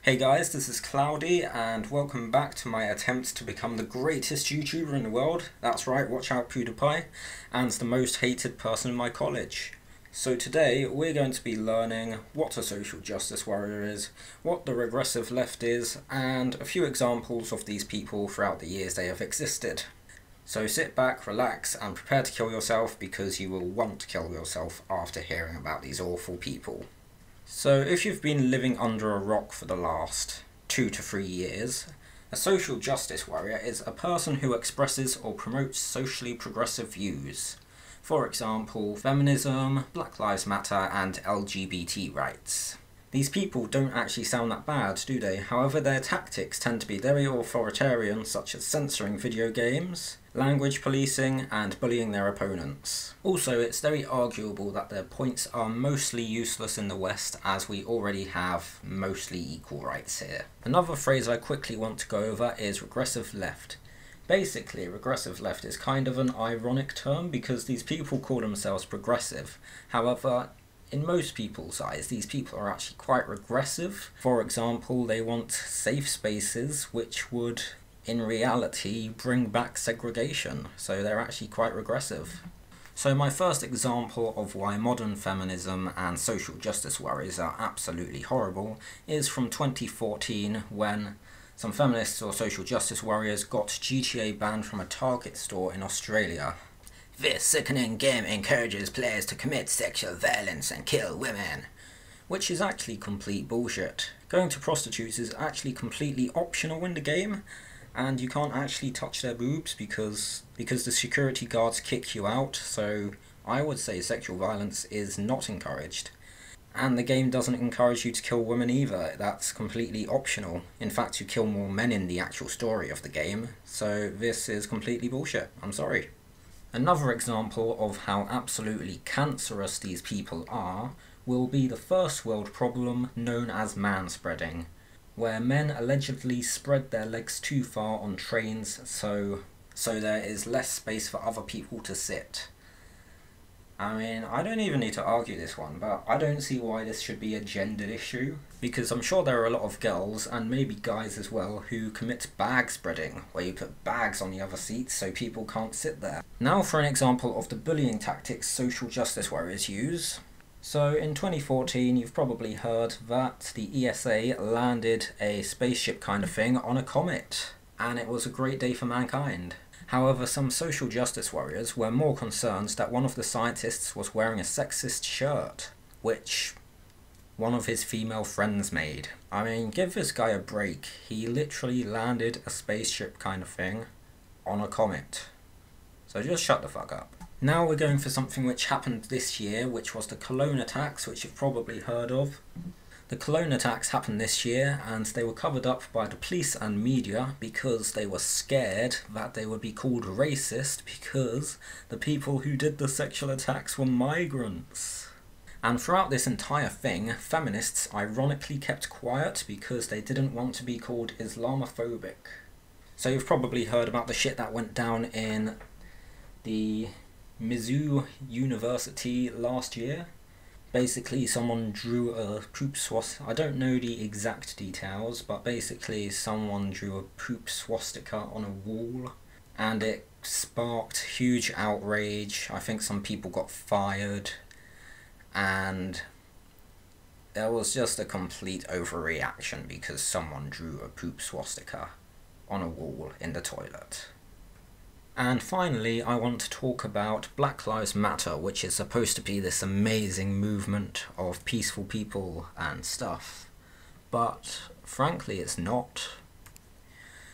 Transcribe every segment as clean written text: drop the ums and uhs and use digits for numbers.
Hey guys, this is Cloudy and welcome back to my attempt to become the greatest YouTuber in the world. That's right, watch out PewDiePie, and the most hated person in my college. So today we're going to be learning what a social justice warrior is, what the regressive left is, and a few examples of these people throughout the years they have existed. So sit back, relax, and prepare to kill yourself because you will want to kill yourself after hearing about these awful people. So if you've been living under a rock for the last 2 to 3 years, a social justice warrior is a person who expresses or promotes socially progressive views. For example, feminism, Black Lives Matter, and LGBT rights. These people don't actually sound that bad, do they? However, their tactics tend to be very authoritarian, such as censoring video games, language policing, and bullying their opponents. Also, it's very arguable that their points are mostly useless in the West, as we already have mostly equal rights here. Another phrase I quickly want to go over is regressive left. Basically, regressive left is kind of an ironic term because these people call themselves progressive. However, in most people's eyes, these people are actually quite regressive. For example, they want safe spaces which would, in reality, bring back segregation. So they're actually quite regressive. So my first example of why modern feminism and social justice warriors are absolutely horrible is from 2014 when some feminists or social justice warriors got GTA banned from a Target store in Australia. This sickening game encourages players to commit sexual violence and kill women. Which is actually complete bullshit. Going to prostitutes is actually completely optional in the game, and you can't actually touch their boobs because the security guards kick you out, so I would say sexual violence is not encouraged. And the game doesn't encourage you to kill women either, that's completely optional. In fact, you kill more men in the actual story of the game, so this is completely bullshit, I'm sorry. Another example of how absolutely cancerous these people are will be the first world problem known as manspreading, where men allegedly spread their legs too far on trains so there is less space for other people to sit. I mean, I don't even need to argue this one, but I don't see why this should be a gendered issue, because I'm sure there are a lot of girls, and maybe guys as well, who commit bag spreading, where you put bags on the other seats so people can't sit there. Now for an example of the bullying tactics social justice warriors use. So in 2014, you've probably heard that the ESA landed a spaceship kind of thing on a comet, and it was a great day for mankind. However, some social justice warriors were more concerned that one of the scientists was wearing a sexist shirt, which one of his female friends made. I mean, give this guy a break. He literally landed a spaceship kind of thing on a comet. So just shut the fuck up. Now we're going for something which happened this year, which was the Cologne attacks, which you've probably heard of. The Cologne attacks happened this year, and they were covered up by the police and media because they were scared that they would be called racist because the people who did the sexual attacks were migrants. And throughout this entire thing, feminists ironically kept quiet because they didn't want to be called Islamophobic. So you've probably heard about the shit that went down in the Mizzou University last year. Basically, someone drew a poop swastika. I don't know the exact details, but basically someone drew a poop swastika on a wall, and it sparked huge outrage. I think some people got fired, and there was just a complete overreaction because someone drew a poop swastika on a wall in the toilet. And finally, I want to talk about Black Lives Matter, which is supposed to be this amazing movement of peaceful people and stuff. But frankly, it's not.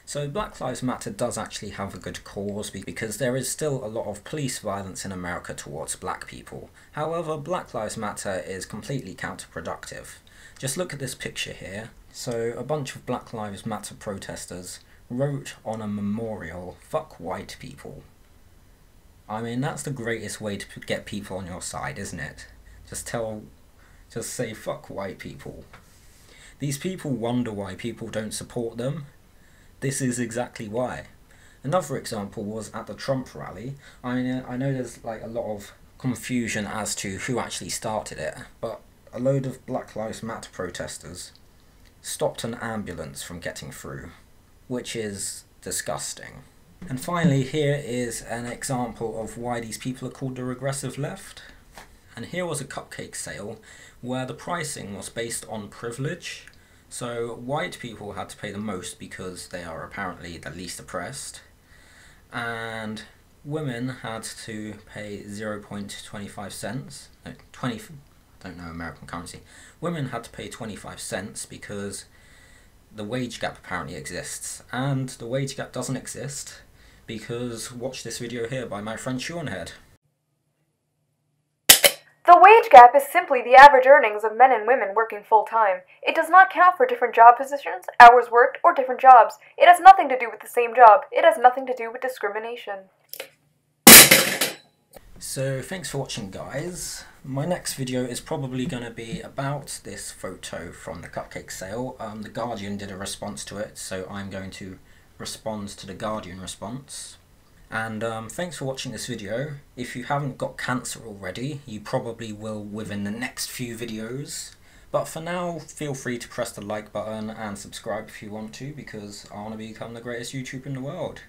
So Black Lives Matter does actually have a good cause because there is still a lot of police violence in America towards black people. However, Black Lives Matter is completely counterproductive. Just look at this picture here. So a bunch of Black Lives Matter protesters wrote on a memorial, "Fuck white people." I mean, that's the greatest way to get people on your side, isn't it? Just say fuck white people. These people wonder why people don't support them. This is exactly why. Another example was at the Trump rally. I mean, I know there's like a lot of confusion as to who actually started it, but a load of Black Lives Matter protesters stopped an ambulance from getting through, which is disgusting. And finally, here is an example of why these people are called the regressive left. And here was a cupcake sale where the pricing was based on privilege. So white people had to pay the most because they are apparently the least oppressed, and women had to pay 0.25 cents. No, 20, I don't know American currency. Women had to pay 25 cents because the wage gap apparently exists, and the wage gap doesn't exist because watch this video here by my friend Seanhead. The wage gap is simply the average earnings of men and women working full-time. It does not count for different job positions, hours worked, or different jobs. It has nothing to do with the same job. It has nothing to do with discrimination. So thanks for watching, guys. My next video is probably going to be about this photo from the cupcake sale. The Guardian did a response to it, so I'm going to respond to the Guardian response. And thanks for watching this video. If you haven't got cancer already, you probably will within the next few videos. But for now, feel free to press the like button and subscribe if you want to, because I want to become the greatest YouTuber in the world.